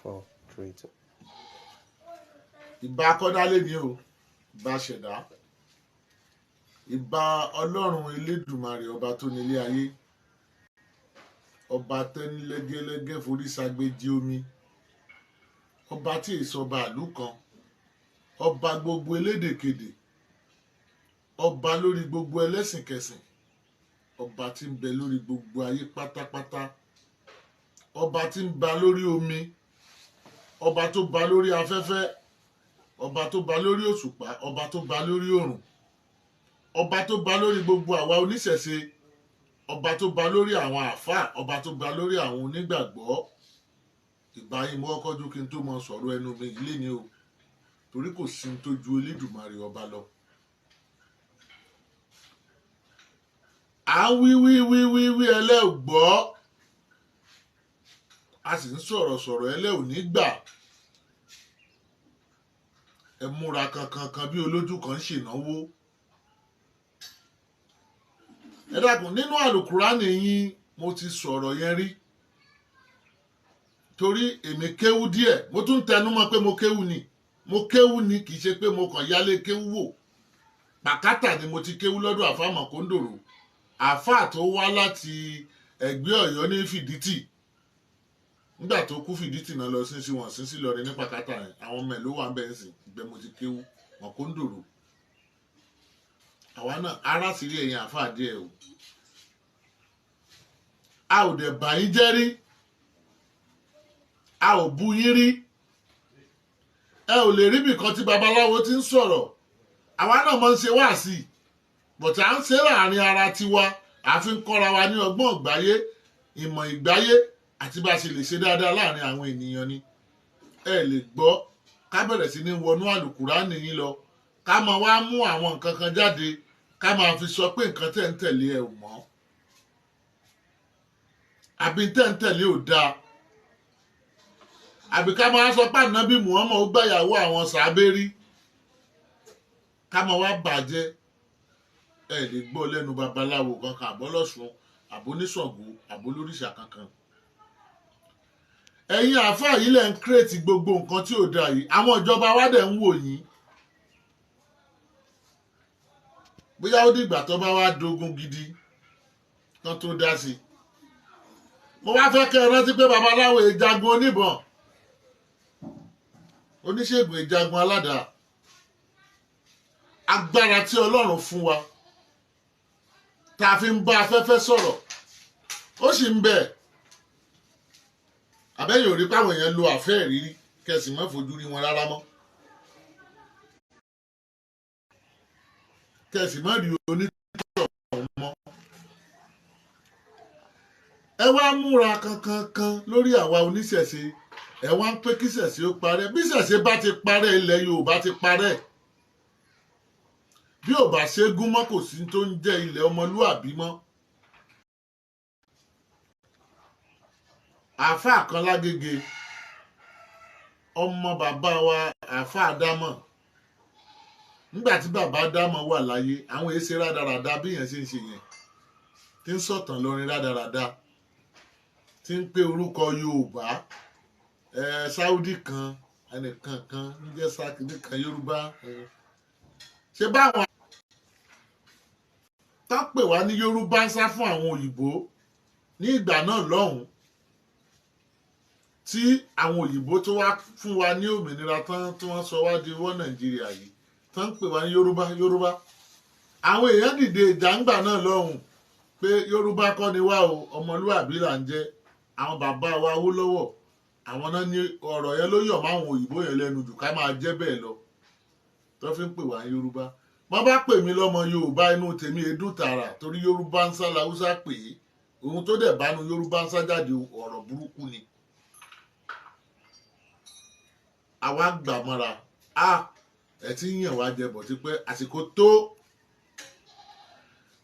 4, 3, 2. Ìbà akọ́dálé ni o, ìbà ṣẹ̀dá, ìbà ọlọ́run elédùmarè ọba tó nílé ayé, ọba tẹ́ni lẹ́gẹ́lẹ́gẹ́ forí ságbéjì omi, ọba tí ìsọba ìlú kan, ọba gbogbo elédèkedè, ọba lórí gbogbo ẹlẹ́sìnkẹsìn, ọba tí ń bẹ lórí gbogbo ayé pátápátá, ọba tí ń ba lórí omi, ọba tó ba lórí afẹ́fẹ́, ọba tó ba lórí òṣùpá, ọba tó ba lórí òrùn, ọba tó ba lórí gbogbo àwa oníṣẹ̀ṣe, ọba tó ba lórí àwọn àáfàá, ọba tó ba lórí àwọn onígbàgbọ́. Ìbà yín mo kọ́kọ́ jú kí n tó mọ sọ̀rọ̀ ẹnu mi ilé ni o, torí kò sí tó ju Elédùmarè ọba lọ. À ń wí ẹlẹ́ ò gbọ́, a sì ń sọ̀rọ̀ ẹlẹ́ ò ní gbà. Ẹ múra kankan bí olójú kan ṣènáwó. Ẹ dákun, nínú àlùkùránì yín mo ti sọ̀rọ̀ yẹn rí, torí èmi kéwú díẹ̀, mo tún tẹnu mọ́ pé mo kéwú ni kì í ṣe pé mo kàn yálé kéwú wò. Pàkátà ni mo ti kéwú lọ́dọ̀ àfáà Mọ̀kóndòrò, àfáà tó wá láti Ẹ̀gbẹ́ Ọ̀yọ́ ní Fìdítì. Nígbà tó kú Fìdítì náà lọ sí wọn sí Ìlọrin ní Pàkátà yẹn, àwọn ọmọ ẹ̀ ló wà ń bẹ̀ ń sìn, ìgbẹ́ mo ti kéwú Mọ̀kóndòrò. Àwa náà ará sí rí ẹ̀yìn àfáà díẹ̀ o. A ò dẹ̀ bà yín jẹ́ rí, a ò bú yín rí, ẹ ò lè rí bìkan tí babaláwo ti ń sọ̀rọ̀. Àwa náà máa ń ṣe wáàsí, bọ̀tà à ń ṣe láàrin ara tiwa, àfi ń kọ́ra wa ní ọgbọ́n ìgbáyé, ìmọ̀ ìgbáyé àti bá a ṣe lè ṣe dáadáa láàrin àwọn ènìyàn ni. Ẹ lè gbọ́ ká bẹ̀rẹ̀ sí ní wọnú àlùkùránì yín lọ, ká máa wá mú àwọn nǹkan kan jáde, ká máa fi sọ pé nǹkan tẹ́ ń tẹ̀lé ẹ ò mọ́, àbí tẹ́ ń tẹ̀lé ò dáa, àbí ká máa sọ pé ànábì Muhammad ó gbàyàwó àwọn sàábé rí, ká máa wá bàjẹ́. Ẹ lè gbọ́ lẹ́nu babaláwo kankan, àbọ́lọ́sùn, àbóníṣàngó, àbólóríṣà kankan. Ẹ̀yin àáfàá yìí lẹ́ ń kírètì gbogbo nǹkan tí ò dáa yìí, àwọn ìjọba wa dẹ̀ ń wò yín. Bóyá ó dìgbà tó bá wá dogun gidi kan tó dá sí i. Mo wá fẹ́ kẹ́ ẹ rántí pé babaláwo ìjagun oníbọn, oníṣègùn ìjagun aládàá, agbára tí Ọlọ́run fún wa tá a fi ń bá afẹ́fẹ́ sọ̀rọ̀ ó sì ń bẹ. Àbẹ́yìn ò rí páwọn èèyàn lo àfẹ́ ìrírí, kẹsì má fojú rí wọn rárá mọ́, kẹsì má rí onítọ̀ mọ́. Ẹ wá múra kankan lórí àwa oníṣẹ̀ṣe, ẹ wá ń pé kí ṣẹ̀ṣe ó parẹ́. Bí ṣẹ̀ṣe bá ti parẹ́, ilẹ̀ Yorùbá ti parẹ́. Bí ò bá ṣégún mọ́, kò sí tó ń jẹ́ ilẹ̀ ọmọlúàbí mọ́. Àáfàá kan lágége, ọmọ bàbá wa àáfàá Dámọ̀, nígbà tí bàbá Dámọ̀ wà láyé, àwọn èsè rádaràda bí yẹn ṣe ń ṣe yẹn, tí ń sọ̀tàn lọ́rin rádaràda, tí ń pé orúkọ Yorùbá, Sáúdì kan, ẹnìkan kan ń jẹ́ sákìdí kan Yorùbá. Ṣé báwọn tó pè wá ní Yorùbá ń sá fún àwọn òyìnbó ní ìgbà náà lọ́hùn, tí àwọn òyìnbó tó wá fún wa ní òmìnira tán tí wọ́n sọ wá di wọ́n Nàìjíríà yìí, tó ń pè wá ní Yorùbá. Àwọn èèyàn dìde ìjàngbà náà lọ́hùn pé Yorùbá kọ́ ni wá o, ọmọlúàbí là ń jẹ́. Àwọn bàbá wa Awólọ́wọ̀, àwọn náà ní ọ̀rọ̀ yẹn ló yọ̀ máwọn òyìnbó yẹn lẹ́nu jù, ká máa jẹ́ bẹ́ẹ̀ lọ, tó fi ń pè wá ní Yorùbá. Wọ́n bá pè mí lọ́mọ Yorùbá, inú tèmi èédú tààrà, torí Yorùbá ń sá l'Haúsá pè é, ohun tó dẹ̀ bánu Yorùbá ń sá jáde ọ̀rọ̀ burúkú ni. Àwa gbà mọ́ra, ẹ ti ń yàn wá jẹ bọ̀ tipẹ́, àsìkò tó.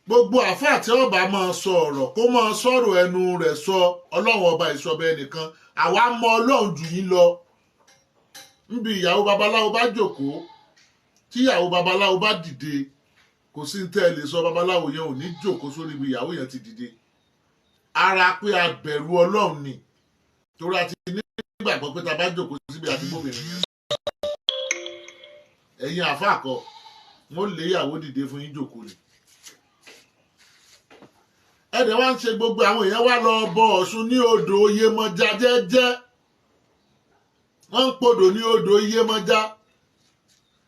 Gbogbo àáfàá tí ọba máa sọ ọ̀rọ̀ kó máa sọ̀rọ̀ ẹnu rẹ̀ sọ, Ọlọ́run ọba ìsọbẹ ẹnìkan, àwa mọ Ọlọ́run jù yín lọ. Níbi ìyàwó babaláwo bá jókòó, tí ìyàwó babaláwo bá dìde, kò sí ní tẹ́ ẹ lè sọ, babaláwo yẹn ò ní jókòó sórí ibi ìyàwó yẹn ti dìde. Ara pé a bẹ̀rù Ọlọ́run ni, torí a ti ní nígbàgbọ́ pé ta bá jókòó síbi àti gbóbìnrin yẹn ẹ̀yin àfáà kọ́ wọ́n lé ìyàwó dìde fún yín jókòó ni ẹ̀dẹ̀ wá ń ṣe gbogbo àwọn èèyàn wá lọ bọ Ọ̀ṣun ní odò Iyemọja jẹ́jẹ́ wọ́n ń podò ní odò Iyemọja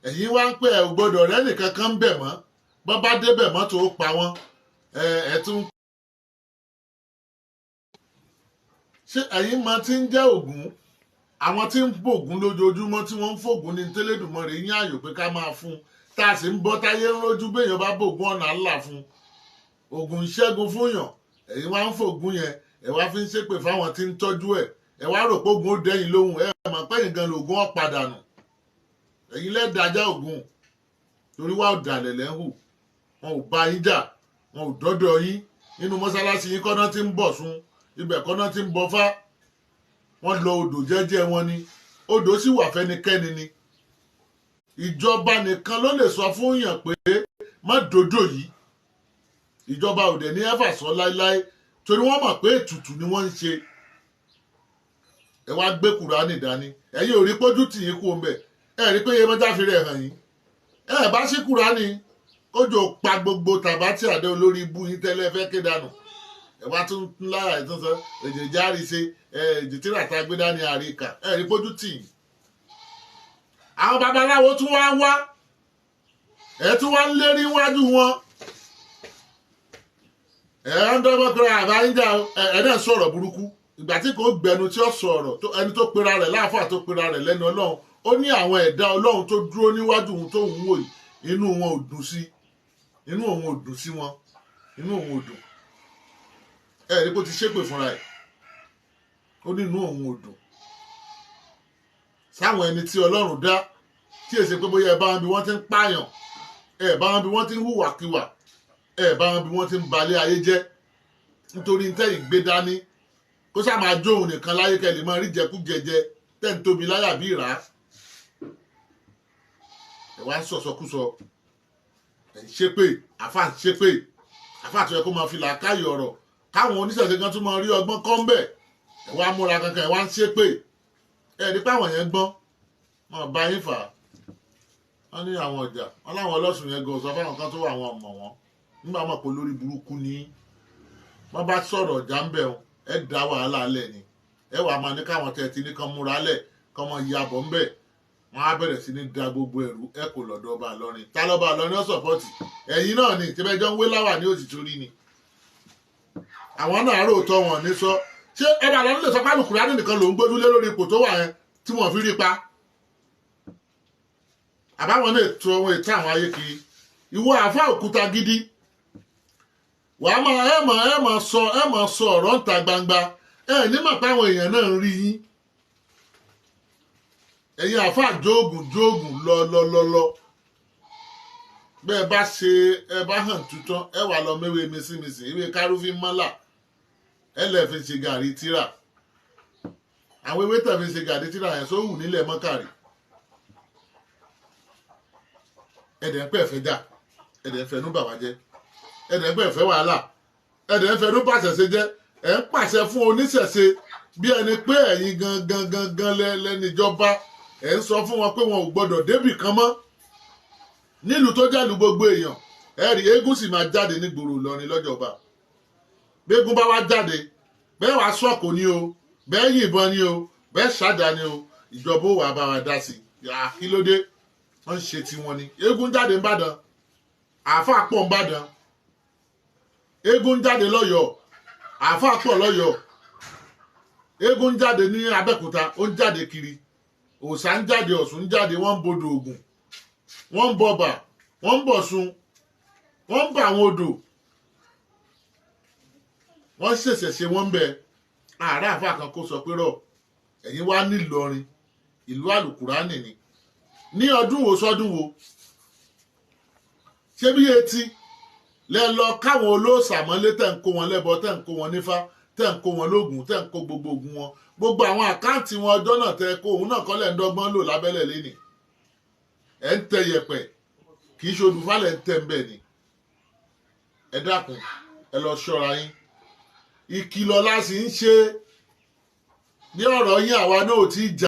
ẹ̀yin wá ń pè ẹ̀ gbọ́dọ̀ rẹ́ nìkan kan ń bẹ̀ mọ́ bọ́ bá débẹ̀ mọ́tò ó pa wọ́n ẹ̀ tún. ṣé ẹ̀yin máa ti ń jẹ́ Ògún àwọn tí ń bògún lójoojúmọ́ tí wọ́n ń fògún ní tẹ́lẹ̀dùmọ̀rè yín àyò pé ká máa fún tá a sì ń bọ́ táyé ń rójú béèyàn bá bògún ọ̀nà ńlá fún Ògún ìṣẹ́gun fúnyàn ẹ̀yin wá ń fògún yẹn ẹ̀ wá fi ń ṣépè fáwọn tí ń tọ́jú ẹ̀ ẹ̀ wá rò pé Ògún ó dẹ́yìn lóhùn ẹ̀ mọ̀ pé nǹkan lògún ọ̀padànù ẹ̀yin lẹ́ẹ̀dájá Ògún torí wá ọ̀dàlẹ̀ lẹ́hù wọn ò bá yín jà wọn ò dọ́dọ̀ yín nínú mọ́sálásí yín kọ́ná tí ń bọ̀ sún ibẹ̀ kọ́ná tí ń bọfá wọ́n lọ odò jẹ́jẹ́ wọn ni odò sì wà fẹ́nikẹ́ni ni ìjọba nìkan ló lè sọ fún yàn pé má dòdò yìí ìjọba òde ní ẹ̀fà sọ láéláé torí wọ́n mọ̀ pé ètùtù ni wọ́n ń ṣe ẹ wá gbé Kùránì dání ẹ̀yin ò rí pójú tì yín kú ọmọ ẹ rí pé Iyemọja fi rẹ̀ hàn yín ẹ bá sí Kùránì kójò pa gbogbo tàbátì àdé olórí ibú yín tẹ́lẹ̀ fẹ́ ké dànù ẹ wá tún lára ẹ̀ tún sọ èdè járe ṣe èdè tí ràtà gbé dání àríkà ẹ rí pójú tì yín àwọn babaláwo tún wá ẹ tún wá ń lérí wájú wọn ẹ ń dọ́gbọ́n pé àbáyíjà ẹ náà sọ̀rọ̀ burúkú ìgbà tí kò gbẹnu tí ó sọ̀rọ̀ ẹni tó pera rẹ̀ láàfáà tó pera rẹ̀ lẹ́nu Ọlọ́run ó ní àwọn ẹ̀dá Ọlọ́run tó dúró níwájú òun tó ń wò yìí inú wọn ò dùn sí inú òun ò dùn sí wọn inú òun ò dùn ẹ rí bó ti ṣépè fúnra ẹ̀ ó ní inú òun ò dùn sáwọn ẹni tí Ọlọ́run dá tí èsì pé bóyá ẹ bá wọn bí wọ́n ti ń pààyàn ẹ bá wọn bí wọ́n ti ń hùwàkiwà ẹ bá wọn bí wọ́n ti ń balẹ̀ ayé jẹ́ nítorí tẹ́yìn gbé dání kó sáà máa jó òun nìkan láyé kẹ́ lè máa rí jẹkújẹjẹ tẹ́ ń tóbi láyà bí ìrá ẹ wá ń sọ̀sọkúsọ ẹ ń ṣépè àfà ń ṣépè àfà tó yẹ kó máa fi làákàyè ọ̀rọ̀ káwọn oníṣẹ̀ṣe kan tún máa rí ọgbọ́n kọ́ ń bẹ̀ ẹ wá múra kankan ẹ wá ń ṣépè ẹ rí pé àwọn yẹn gbọ́n wọn bá yín fà á wọn ní àwọn ọjà wọn láwọn ọlọ́sùn yẹn gan sọ fáwọn kan tó wà àwọn ọmọ wọn nígbà wọn pé lórí burúkú ni wọn bá sọ̀rọ̀ ọjà ń bẹ̀ wọn ẹ dá wàhálà lẹ̀ ni ẹ wàá máa ní káwọn tẹ̀ tí ní kan múra lẹ̀ kọ́ mọ ìyàbọ̀ ń bẹ̀ wọn á bẹ̀rẹ̀ sí ní da gbogbo ẹ̀rú ẹ kò lọ́dọ̀ ọba Ìlọrin tá lọ́ba Ìlọrin ó sọ̀pọ̀tì ẹ̀yin náà ni ìtẹ́bẹ́jọ́ ń wé láwà ní òtítọ́ rí ni àwọn náà róòtọ́ wọn ní sọ ṣé ọba Ìlọrin lè sọ pé Kùránì nìkan ló ń gbójúlé lórí ipò tó wà yẹn tí wọ́n fi rí pa àbáwọn náà ètò ohun ètò àwọn ayé kiri ìwọ àfá òkúta gidi wàá máa ẹ máa sọ ọ̀rọ̀ ń ta gbangba ẹ nímọ̀ páwọn èèyàn náà ń rí yín ẹ̀yin àfá jóògùn lọ bẹ́ẹ̀ bá ṣe ẹ bá hàn tuntun ẹ wà lọ méwé mísímísì ìwé kárúfín mọ́là ẹ lẹ́ẹ̀ fi ṣe gàrí tíra àwọn ewé tẹ̀ fi ṣe gàrí tíra yẹn só wù nílẹ̀ mọ́kàrí ẹ̀dẹ̀ ń pẹ́ fẹ́ jà ẹ̀dẹ̀ ń fẹnu bà wá jẹ́ ẹ̀dẹ̀ ń pẹ́ fẹ́ wàhálà ẹ̀dẹ̀ ń fẹnu pàṣẹ ṣe jẹ́ ẹ̀ ń pàṣẹ fún oníṣẹ̀ṣe bí ẹni pé ẹ̀yin gangan lẹ́nìjọba ẹ̀ ń sọ fún wọn pé wọn ò gbọdọ̀ débì kan mọ́ nílùú tó jẹ́lu gbogbo èèyàn ẹ̀rí eégún sì máa jáde nígboro Ìlọrin lọ́jọba gbégún bá wá jáde bẹ́ẹ̀ wàá sọ̀kò ni o bẹ́ẹ̀ yìnbọn ni o bẹ́ẹ̀ ṣáda ni o ìjọba ó wà bá wa dá sí i kí ló dé wọ́n ń ṣe tiwọn ni eégún jáde ńbàdàn àáfàá pọ̀ ńbàdàn eégún jáde lọ́yọ̀ọ́ àáfàá pọ̀ lọ́yọ̀ọ́ eégún jáde ní Abẹ́òkúta ó ń jáde kiri òòṣà ń jáde Ọ̀ṣun ń jáde wọ́n ń bodò Ògùn wọ́n ń bọbà wọ́n ń bọ̀ṣun wọ́n ń bọ àwọn odò wọ́n ṣẹ̀ṣẹ̀ ṣe wọ́n ń bẹ ààrẹ àáfàá kan kó sọ pé rọ ẹ̀yin wá nílọrin ìlú àlùkùránì ni ní ọdún wo sọdún wo ṣé bí etí lẹ lọ káwọn olóòṣà mọ́lé tẹ̀ ń kó wọn lẹ́bọ tẹ̀ ń kó wọn nífá tẹ̀ ń kó wọn lóògùn tẹ̀ ń kó gbogbo ogun wọn gbogbo àwọn àkáǹtì wọn ọjọ́ náà tẹ kó òun náà kọ́lẹ̀ ń dọ́gbọ́n lò lábẹ́lẹ̀ lẹ́nì ẹ̀ ń tẹ yẹ̀pẹ̀ kì í ṣe olùfàlẹ̀ ń tẹ̀ ń bẹ̀ ni ẹ dákun ẹ lọ ṣọ́ra yín ìkìlọ̀ la sì ń ṣe ní ọ̀rọ̀ yín àwa náà ò tí ì jà.